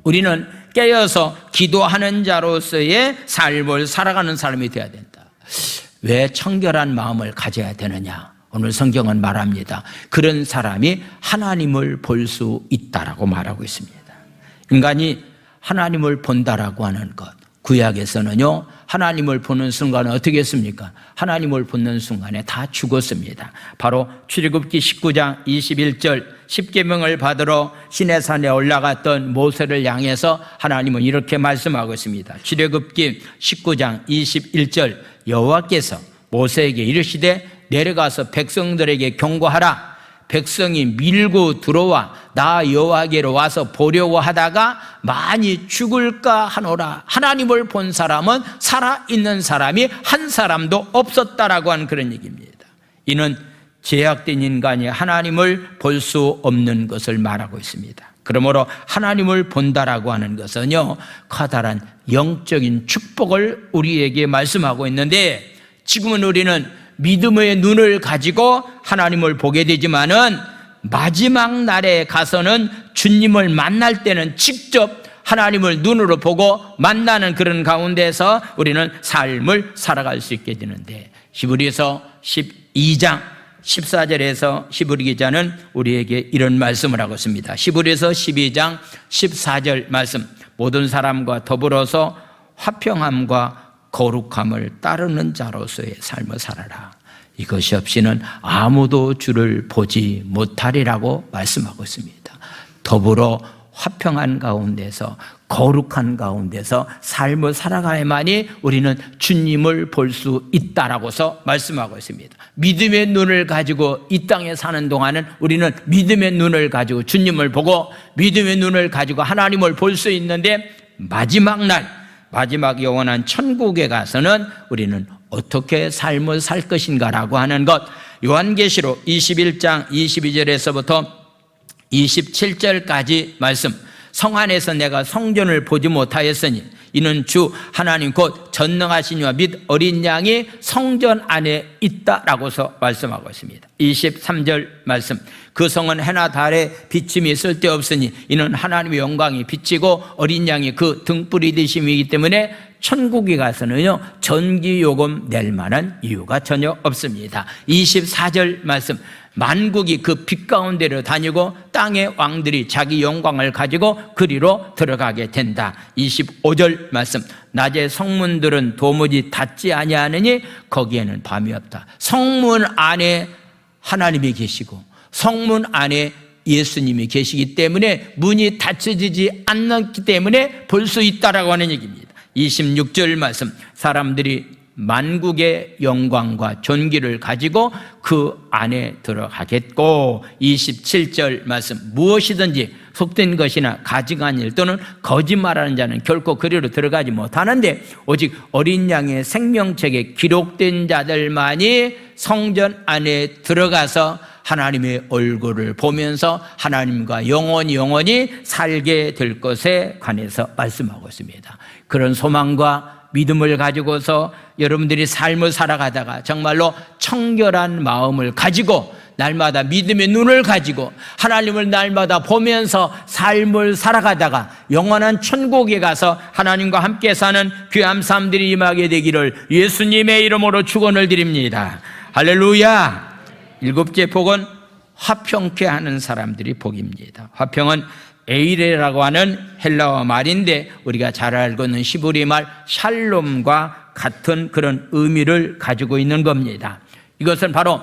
우리는 깨어서 기도하는 자로서의 삶을 살아가는 사람이 되어야 된다. 왜 청결한 마음을 가져야 되느냐? 오늘 성경은 말합니다. 그런 사람이 하나님을 볼 수 있다라고 말하고 있습니다. 인간이 하나님을 본다라고 하는 것, 구약에서는요, 하나님을 보는 순간은 어떻게 했습니까? 하나님을 보는 순간에 다 죽었습니다. 바로 출애굽기 19장 21절, 십계명을 받으러 시내산에 올라갔던 모세를 향해서 하나님은 이렇게 말씀하고 있습니다. 출애굽기 19장 21절, 여호와께서 모세에게 이르시되 내려가서 백성들에게 경고하라. 백성이 밀고 들어와 나 여호와께로 와서 보려고 하다가 많이 죽을까 하노라. 하나님을 본 사람은 살아있는 사람이 한 사람도 없었다라고 하는 그런 얘기입니다. 이는 제약된 인간이 하나님을 볼 수 없는 것을 말하고 있습니다. 그러므로 하나님을 본다라고 하는 것은요, 커다란 영적인 축복을 우리에게 말씀하고 있는데, 지금은 우리는 믿음의 눈을 가지고 하나님을 보게 되지만은 마지막 날에 가서는 주님을 만날 때는 직접 하나님을 눈으로 보고 만나는 그런 가운데서 우리는 삶을 살아갈 수 있게 되는데, 히브리서 12장 14절에서 히브리 기자는 우리에게 이런 말씀을 하고 있습니다. 히브리서 12장 14절 말씀, 모든 사람과 더불어서 화평함과 거룩함을 따르는 자로서의 삶을 살아라. 이것이 없이는 아무도 주를 보지 못하리라고 말씀하고 있습니다. 더불어 화평한 가운데서, 거룩한 가운데서 삶을 살아가야만이 우리는 주님을 볼 수 있다라고서 말씀하고 있습니다. 믿음의 눈을 가지고 이 땅에 사는 동안은 우리는 믿음의 눈을 가지고 주님을 보고 믿음의 눈을 가지고 하나님을 볼 수 있는데, 마지막 날, 마지막 영원한 천국에 가서는 우리는 어떻게 삶을 살 것인가라고 하는 것, 요한계시록 21장 22절에서부터 27절까지 말씀, 성 안에서 내가 성전을 보지 못하였으니 이는 주 하나님 곧 전능하신 이와 및 어린 양이 성전 안에 있다라고서 말씀하고 있습니다. 23절 말씀, 그 성은 해나 달에 비침이 쓸데없으니 이는 하나님의 영광이 비치고 어린 양이 그 등불이 되심이기 때문에 천국에 가서는요 전기요금 낼 만한 이유가 전혀 없습니다. 24절 말씀, 만국이 그 빛 가운데로 다니고 땅의 왕들이 자기 영광을 가지고 그리로 들어가게 된다. 25절 말씀, 낮에 성문들은 도무지 닫지 아니하느니 거기에는 밤이 없다. 성문 안에 하나님이 계시고 성문 안에 예수님이 계시기 때문에 문이 닫혀지지 않기 때문에 볼 수 있다라고 하는 얘기입니다. 26절 말씀, 사람들이 만국의 영광과 존귀를 가지고 그 안에 들어가겠고, 27절 말씀, 무엇이든지 속된 것이나 가증한 일 또는 거짓말하는 자는 결코 그리로 들어가지 못하는데 오직 어린 양의 생명책에 기록된 자들만이 성전 안에 들어가서 하나님의 얼굴을 보면서 하나님과 영원히 살게 될 것에 관해서 말씀하고 있습니다. 그런 소망과 믿음을 가지고서 여러분들이 삶을 살아가다가 정말로 청결한 마음을 가지고 날마다 믿음의 눈을 가지고 하나님을 날마다 보면서 삶을 살아가다가 영원한 천국에 가서 하나님과 함께 사는 귀한 삶들이 임하게 되기를 예수님의 이름으로 축원을 드립니다. 할렐루야. 일곱째 복은 화평케 하는 사람들이 복입니다. 화평은 에이레라고 하는 헬라어 말인데 우리가 잘 알고 있는 히브리 말 샬롬과 같은 그런 의미를 가지고 있는 겁니다. 이것은 바로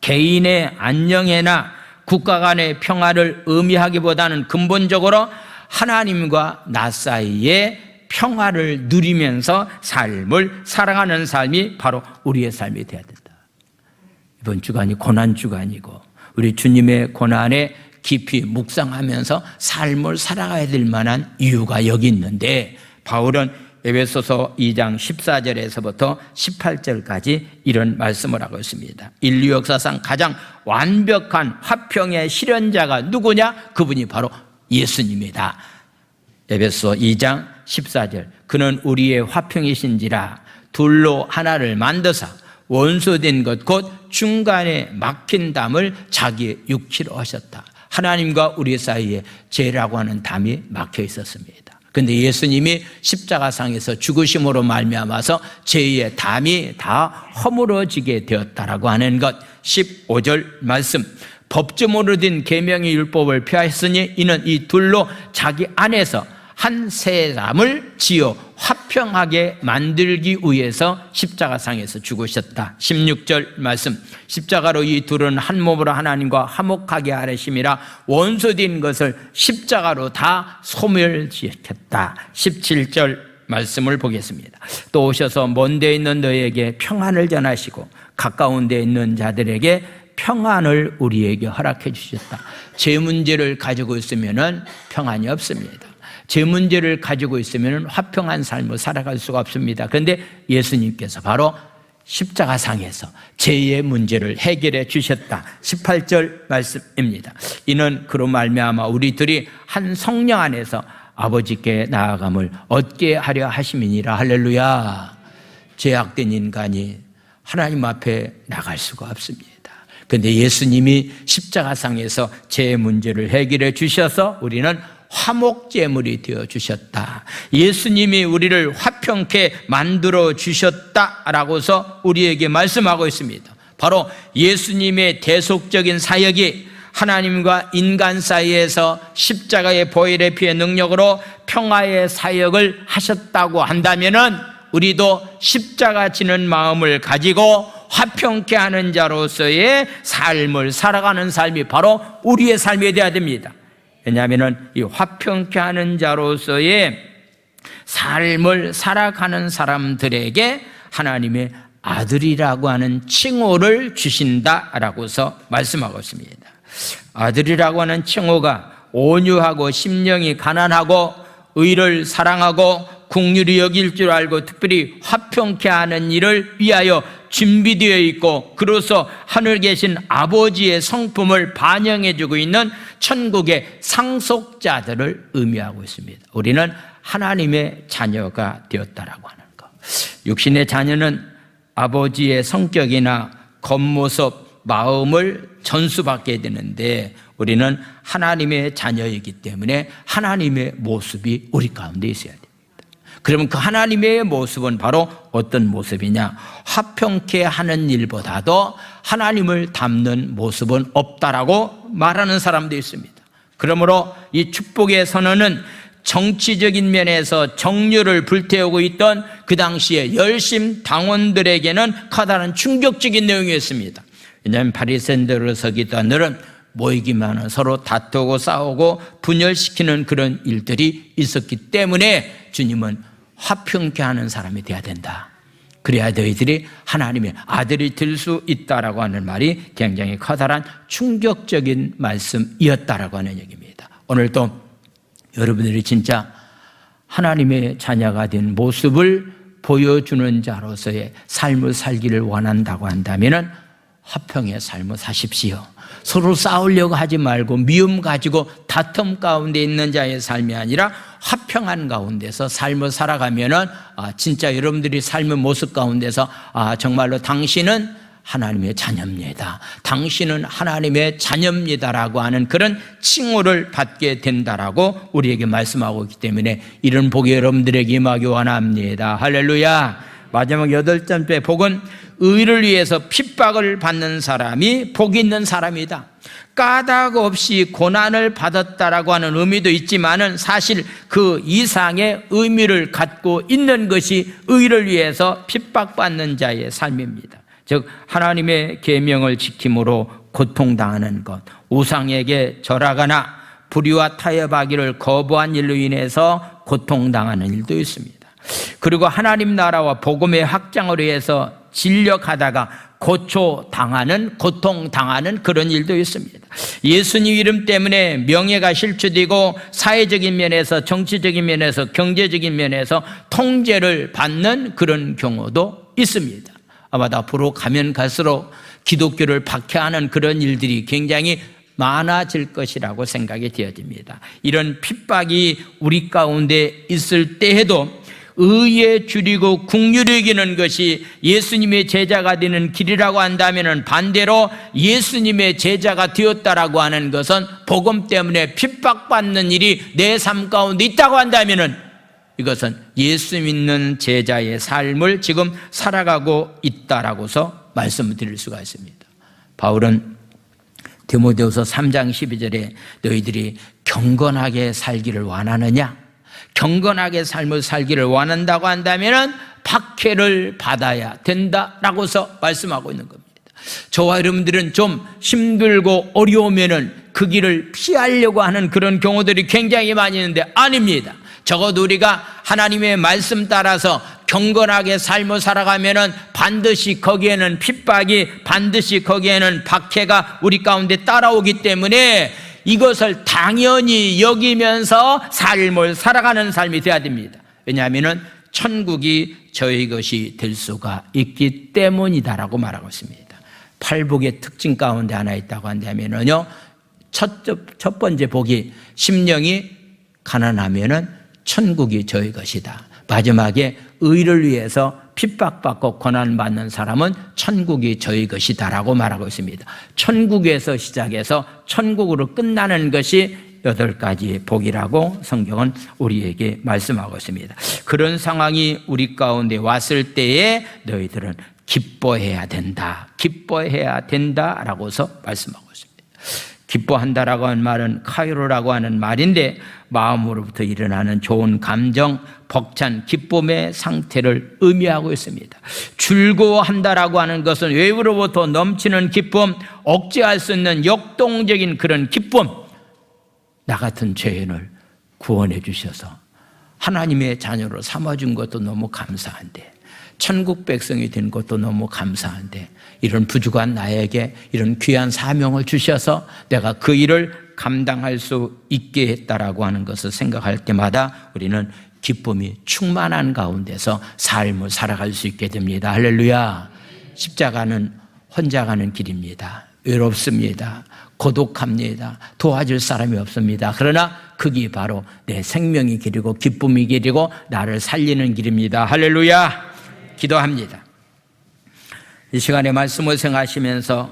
개인의 안녕에나 국가 간의 평화를 의미하기보다는 근본적으로 하나님과 나 사이에 평화를 누리면서 삶을 살아가는 삶이 바로 우리의 삶이 되어야 된다. 이번 주간이 고난 주간이고 우리 주님의 고난에 깊이 묵상하면서 삶을 살아가야 될 만한 이유가 여기 있는데, 바울은 에베소서 2장 14절에서부터 18절까지 이런 말씀을 하고 있습니다. 인류 역사상 가장 완벽한 화평의 실현자가 누구냐? 그분이 바로 예수님이다. 에베소 2장 14절, 그는 우리의 화평이신지라 둘로 하나를 만드사 원수된 것 곧 중간에 막힌 담을 자기의 육체로 하셨다. 하나님과 우리 사이에 죄라고 하는 담이 막혀 있었습니다. 그런데 예수님이 십자가상에서 죽으심으로 말미암아서 죄의 담이 다 허물어지게 되었다라고 하는 것. 15절 말씀, 법조문으로 된 계명의 율법을 폐하였으니 이는 이 둘로 자기 안에서 한 사람을 지어 화평하게 만들기 위해서 십자가상에서 죽으셨다. 16절 말씀, 십자가로 이 둘은 한 몸으로 하나님과 화목하게 하려심이라 원수된 것을 십자가로 다 소멸시켰다. 17절 말씀을 보겠습니다. 또 오셔서 먼 데 있는 너희에게 평안을 전하시고 가까운 데 있는 자들에게 평안을 우리에게 허락해 주셨다. 제 문제를 가지고 있으면 평안이 없습니다. 제 문제를 가지고 있으면 화평한 삶을 살아갈 수가 없습니다. 그런데 예수님께서 바로 십자가상에서 죄의 문제를 해결해 주셨다. 18절 말씀입니다. 이는 그로 말미암아 우리들이 한 성령 안에서 아버지께 나아감을 얻게 하려 하심이니라. 할렐루야. 죄악된 인간이 하나님 앞에 나갈 수가 없습니다. 그런데 예수님이 십자가상에서 죄의 문제를 해결해 주셔서 우리는 화목제물이 되어주셨다. 예수님이 우리를 화평케 만들어 주셨다라고서 우리에게 말씀하고 있습니다. 바로 예수님의 대속적인 사역이 하나님과 인간 사이에서 십자가의 보혈의 피의 능력으로 평화의 사역을 하셨다고 한다면은 우리도 십자가 지는 마음을 가지고 화평케 하는 자로서의 삶을 살아가는 삶이 바로 우리의 삶이 되어야 됩니다. 왜냐하면 이 화평케 하는 자로서의 삶을 살아가는 사람들에게 하나님의 아들이라고 하는 칭호를 주신다라고서 말씀하고 있습니다. 아들이라고 하는 칭호가 온유하고 심령이 가난하고 의를 사랑하고 긍휼히 여길 줄 알고 특별히 화평케 하는 일을 위하여 준비되어 있고, 그로서 하늘에 계신 아버지의 성품을 반영해주고 있는 천국의 상속자들을 의미하고 있습니다. 우리는 하나님의 자녀가 되었다라고 하는 것. 육신의 자녀는 아버지의 성격이나 겉모습, 마음을 전수받게 되는데, 우리는 하나님의 자녀이기 때문에 하나님의 모습이 우리 가운데 있어야 됩니다. 그러면 그 하나님의 모습은 바로 어떤 모습이냐? 화평케 하는 일보다도 하나님을 닮는 모습은 없다라고 말하는 사람도 있습니다. 그러므로 이 축복의 선언은 정치적인 면에서 정류를 불태우고 있던 그 당시에 열심 당원들에게는 커다란 충격적인 내용이었습니다. 왜냐하면 바리새인들로서 기도하는 모이기만 하면 서로 다투고 싸우고 분열시키는 그런 일들이 있었기 때문에 주님은 화평케 하는 사람이 되어야 된다. 그래야 너희들이 하나님의 아들이 될 수 있다라고 하는 말이 굉장히 커다란 충격적인 말씀이었다라고 하는 얘기입니다. 오늘도 여러분들이 진짜 하나님의 자녀가 된 모습을 보여주는 자로서의 삶을 살기를 원한다고 한다면 화평의 삶을 사십시오. 서로 싸우려고 하지 말고 미움 가지고 다툼 가운데 있는 자의 삶이 아니라 화평한 가운데서 삶을 살아가면은 진짜 여러분들이 삶의 모습 가운데서 정말로 당신은 하나님의 자녀입니다. 당신은 하나님의 자녀입니다라고 하는 그런 칭호를 받게 된다라고 우리에게 말씀하고 있기 때문에 이런 복이 여러분들에게 임하기 원합니다. 할렐루야. 마지막 8번째 복은 의를 위해서 핍박을 받는 사람이 복 있는 사람이다. 까닭 없이 고난을 받았다라고 하는 의미도 있지만은 사실 그 이상의 의미를 갖고 있는 것이 의를 위해서 핍박받는 자의 삶입니다. 즉 하나님의 계명을 지킴으로 고통당하는 것, 우상에게 절하거나 불의와 타협하기를 거부한 일로 인해서 고통당하는 일도 있습니다. 그리고 하나님 나라와 복음의 확장을 위해서 진력하다가 고통당하는 그런 일도 있습니다. 예수님 이름 때문에 명예가 실추되고 사회적인 면에서, 정치적인 면에서, 경제적인 면에서 통제를 받는 그런 경우도 있습니다. 아마 앞으로 가면 갈수록 기독교를 박해하는 그런 일들이 굉장히 많아질 것이라고 생각이 되어집니다. 이런 핍박이 우리 가운데 있을 때에도 의에 줄이고 긍휼히 여기는 것이 예수님의 제자가 되는 길이라고 한다면, 반대로 예수님의 제자가 되었다라고 하는 것은 복음 때문에 핍박받는 일이 내 삶 가운데 있다고 한다면 이것은 예수 믿는 제자의 삶을 지금 살아가고 있다라고서 말씀을 드릴 수가 있습니다. 바울은 디모데후서 3장 12절에 너희들이 경건하게 살기를 원하느냐? 경건하게 삶을 살기를 원한다고 한다면 박해를 받아야 된다라고서 말씀하고 있는 겁니다. 저와 여러분들은 좀 힘들고 어려우면은 그 길을 피하려고 하는 그런 경우들이 굉장히 많이 있는데 아닙니다. 적어도 우리가 하나님의 말씀 따라서 경건하게 삶을 살아가면은 반드시 거기에는 핍박이, 반드시 거기에는 박해가 우리 가운데 따라오기 때문에 이것을 당연히 여기면서 삶을 살아가는 삶이 되어야 됩니다. 왜냐하면 천국이 저희 것이 될 수가 있기 때문이다라고 말하고 있습니다. 팔복의 특징 가운데 하나 있다고 한다면요, 첫 번째 복이 심령이 가난하면은 천국이 저희 것이다. 마지막에 의를 위해서 핍박받고 고난받는 사람은 천국이 저희 것이다라고 말하고 있습니다. 천국에서 시작해서 천국으로 끝나는 것이 8가지의 복이라고 성경은 우리에게 말씀하고 있습니다. 그런 상황이 우리 가운데 왔을 때에 너희들은 기뻐해야 된다. 기뻐해야 된다라고서 말씀하고 있습니다. 기뻐한다라고 하는 말은 카이로라고 하는 말인데 마음으로부터 일어나는 좋은 감정, 벅찬 기쁨의 상태를 의미하고 있습니다. 즐거워한다라고 하는 것은 외부로부터 넘치는 기쁨, 억제할 수 있는 역동적인 그런 기쁨, 나 같은 죄인을 구원해 주셔서 하나님의 자녀로 삼아준 것도 너무 감사한데, 천국 백성이 된 것도 너무 감사한데, 이런 부족한 나에게 이런 귀한 사명을 주셔서 내가 그 일을 감당할 수 있게 했다라고 하는 것을 생각할 때마다 우리는 기쁨이 충만한 가운데서 삶을 살아갈 수 있게 됩니다. 할렐루야. 십자가는 혼자 가는 길입니다. 외롭습니다. 고독합니다. 도와줄 사람이 없습니다. 그러나 그게 바로 내 생명의 길이고 기쁨의 길이고 나를 살리는 길입니다. 할렐루야. 기도합니다. 이 시간에 말씀을 생각하시면서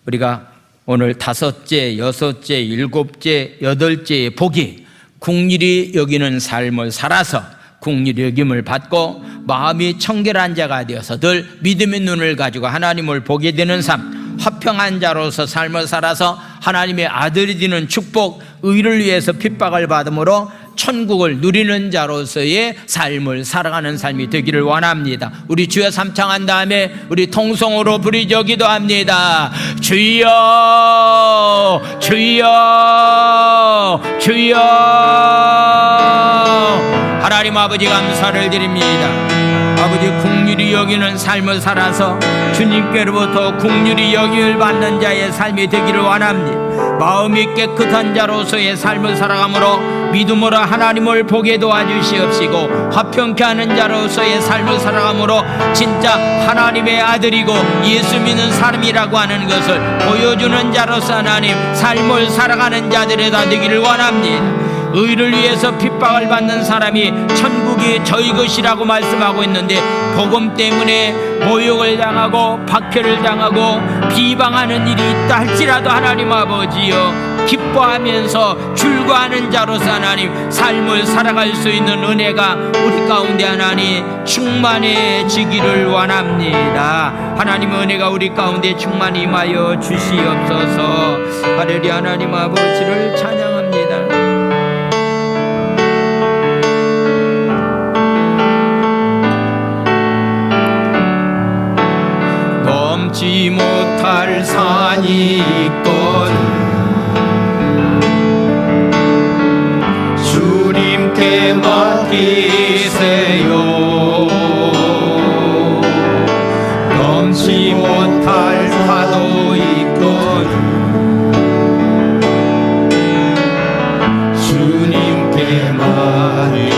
우리가 오늘 5째, 6째, 7째, 8째의 복이 긍휼히 여기는 삶을 살아서 긍휼히 여김을 받고 마음이 청결한 자가 되어서 늘 믿음의 눈을 가지고 하나님을 보게 되는 삶, 화평한 자로서 삶을 살아서 하나님의 아들이 되는 축복, 의를 위해서 핍박을 받음으로 천국을 누리는 자로서의 삶을 살아가는 삶이 되기를 원합니다. 우리 주여 삼창한 다음에 우리 통성으로 부르짖어 기도합니다. 주여, 주여, 주여. 하나님 아버지 감사를 드립니다. 아버지, 긍휼히 여기는 삶을 살아서 주님께로부터 긍휼히 여김을 받는 자의 삶이 되기를 원합니다. 마음이 깨끗한 자로서의 삶을 살아가므로 믿음으로 하나님을 보게 도와주시옵시고, 화평케 하는 자로서의 삶을 살아가므로 진짜 하나님의 아들이고 예수 믿는 사람이라고 하는 것을 보여주는 자로서 하나님 삶을 살아가는 자들이 다 되기를 원합니다. 의를 위해서 핍박을 받는 사람이 천국이 저희 것이라고 말씀하고 있는데, 복음 때문에 모욕을 당하고 박해를 당하고 비방하는 일이 있다 할지라도 하나님 아버지여, 기뻐하면서 즐거워하는 자로서 하나님 삶을 살아갈 수 있는 은혜가 우리 가운데 하나님 충만해지기를 원합니다. 하나님의 은혜가 우리 가운데 충만히 임하여 주시옵소서. 할렐루야. 하나님 아버지를 찬양합니다. 넘지 못할 산이 있거든 주님께 맡기세요. 넘지 못할 파도 있거든 주님께 맡기세요.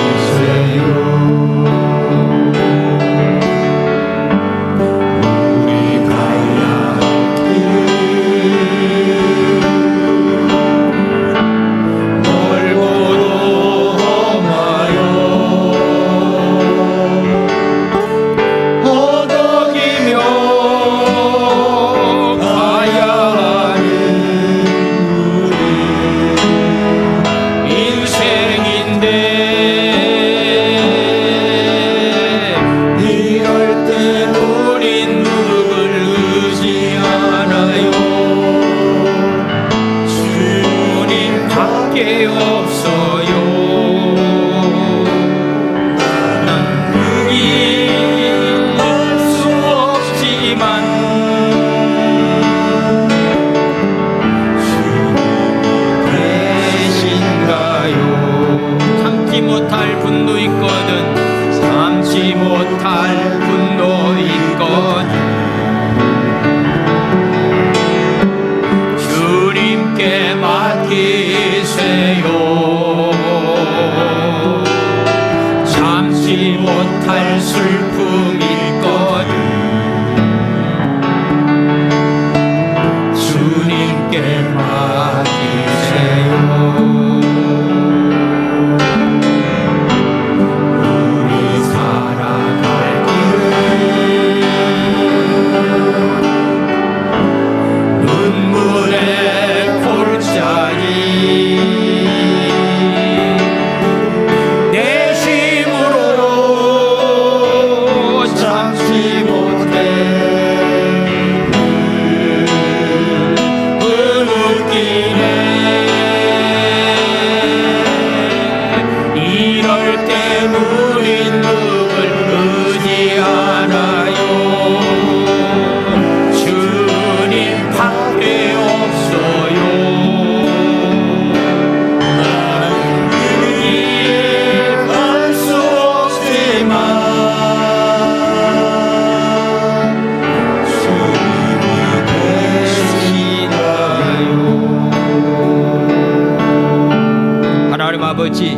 아버지,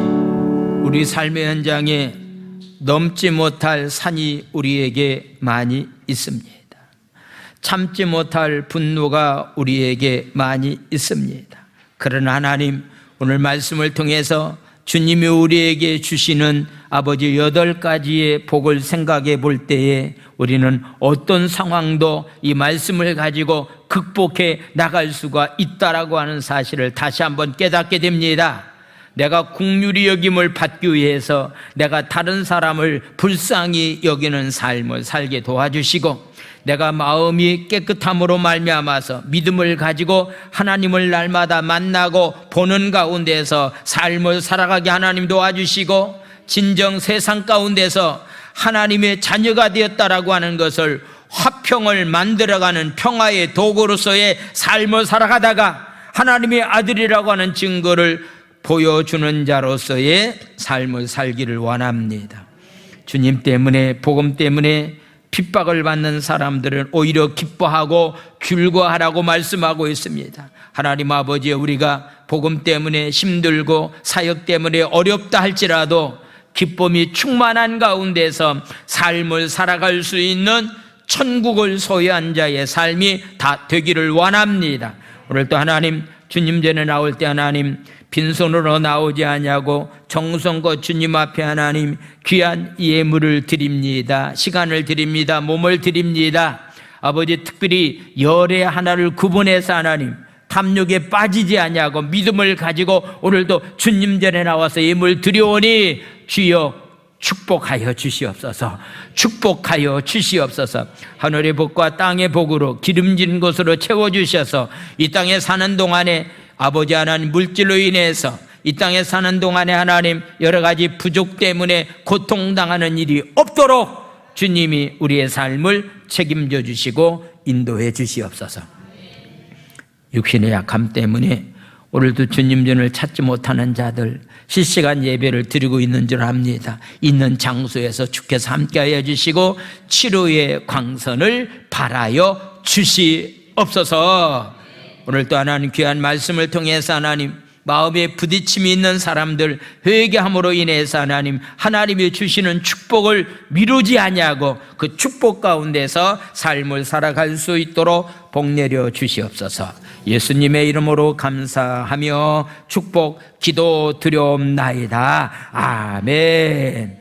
우리 삶의 현장에 넘지 못할 산이 우리에게 많이 있습니다. 참지 못할 분노가 우리에게 많이 있습니다. 그러나 하나님, 오늘 말씀을 통해서 주님이 우리에게 주시는 아버지 8가지의 복을 생각해 볼 때에 우리는 어떤 상황도 이 말씀을 가지고 극복해 나갈 수가 있다라고 하는 사실을 다시 한번 깨닫게 됩니다. 내가 긍휼히 여김을 받기 위해서 내가 다른 사람을 불쌍히 여기는 삶을 살게 도와주시고, 내가 마음이 깨끗함으로 말미암아서 믿음을 가지고 하나님을 날마다 만나고 보는 가운데서 삶을 살아가게 하나님 도와주시고, 진정 세상 가운데서 하나님의 자녀가 되었다라고 하는 것을 화평을 만들어가는 평화의 도구로서의 삶을 살아가다가 하나님의 아들이라고 하는 증거를 보여주는 자로서의 삶을 살기를 원합니다. 주님 때문에, 복음 때문에 핍박을 받는 사람들은 오히려 기뻐하고 즐거워하라고 말씀하고 있습니다. 하나님 아버지, 우리가 복음 때문에 힘들고 사역 때문에 어렵다 할지라도 기쁨이 충만한 가운데서 삶을 살아갈 수 있는 천국을 소유한 자의 삶이 다 되기를 원합니다. 오늘도 하나님, 주님 전에 나올 때 하나님 빈손으로 나오지 아니하고 정성껏 주님 앞에 하나님 귀한 예물을 드립니다. 시간을 드립니다. 몸을 드립니다. 아버지, 특별히 열의 하나를 구분해서 하나님 탐욕에 빠지지 아니하고 믿음을 가지고 오늘도 주님 전에 나와서 예물 드려오니 주여 축복하여 주시옵소서. 축복하여 주시옵소서. 하늘의 복과 땅의 복으로 기름진 것으로 채워주셔서 이 땅에 사는 동안에 아버지 하나님, 물질로 인해서 이 땅에 사는 동안에 하나님 여러 가지 부족 때문에 고통당하는 일이 없도록 주님이 우리의 삶을 책임져 주시고 인도해 주시옵소서. 육신의 약함 때문에 오늘도 주님 전을 찾지 못하는 자들, 실시간 예배를 드리고 있는 줄 압니다. 있는 장소에서 주께서 함께하여 주시고 치료의 광선을 발하여 주시옵소서. 오늘 또 하나님 귀한 말씀을 통해서 하나님 마음에 부딪힘이 있는 사람들 회개함으로 인해서 하나님 하나님이 주시는 축복을 미루지 아니하고 그 축복 가운데서 삶을 살아갈 수 있도록 복 내려 주시옵소서. 예수님의 이름으로 감사하며 축복 기도 드려옵나이다. 아멘.